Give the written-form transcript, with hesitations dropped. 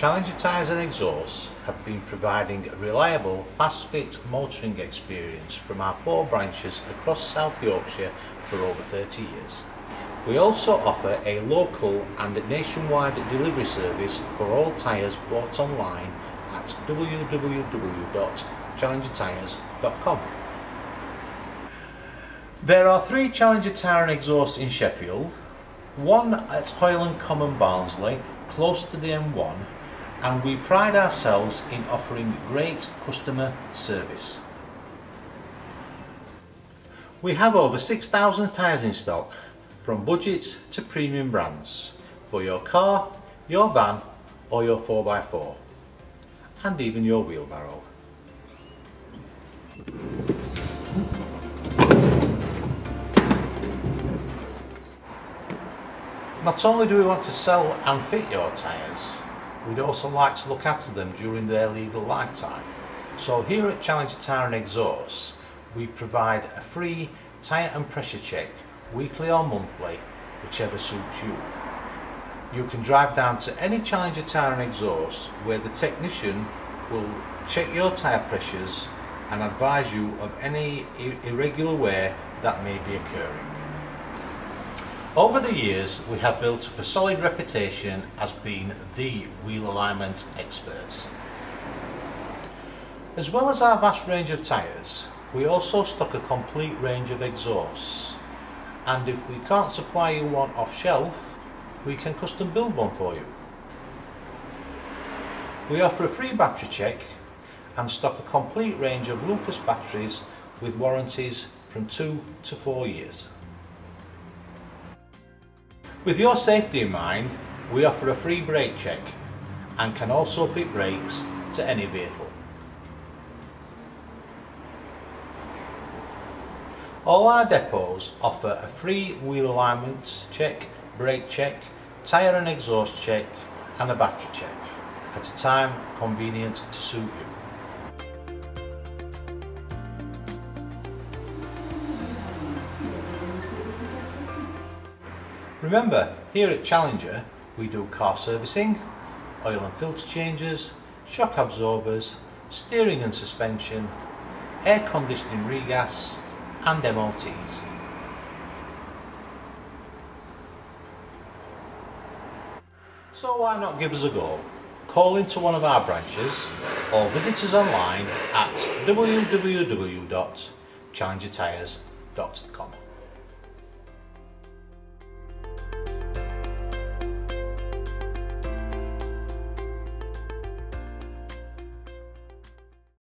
Challenger Tyres and Exhausts have been providing a reliable, fast-fit motoring experience from our 4 branches across South Yorkshire for over 30 years. We also offer a local and nationwide delivery service for all tyres bought online at www.challengertyres.com. There are 3 Challenger Tyre and Exhausts in Sheffield, one at Hoyland Common, Barnsley, close to the M1, and we pride ourselves in offering great customer service. We have over 6,000 tyres in stock, from budgets to premium brands, for your car, your van or your 4x4, and even your wheelbarrow. Not only do we want to sell and fit your tyres, we'd also like to look after them during their legal lifetime. So here at Challenger Tyre and Exhausts, we provide a free tyre and pressure check, weekly or monthly, whichever suits you. You can drive down to any Challenger Tyre and Exhaust where the technician will check your tyre pressures and advise you of any irregular wear that may be occurring. Over the years, we have built up a solid reputation as being the wheel alignment experts. As well as our vast range of tyres, we also stock a complete range of exhausts, and if we can't supply you one off shelf, we can custom build one for you. We offer a free battery check and stock a complete range of Lucas batteries with warranties from 2 to 4 years. With your safety in mind, we offer a free brake check and can also fit brakes to any vehicle. All our depots offer a free wheel alignment check, brake check, tyre and exhaust check and a battery check at a time convenient to suit you. Remember, here at Challenger we do car servicing, oil and filter changes, shock absorbers, steering and suspension, air conditioning regas and MOTs. So why not give us a go? Call into one of our branches or visit us online at www.challengertyres.com.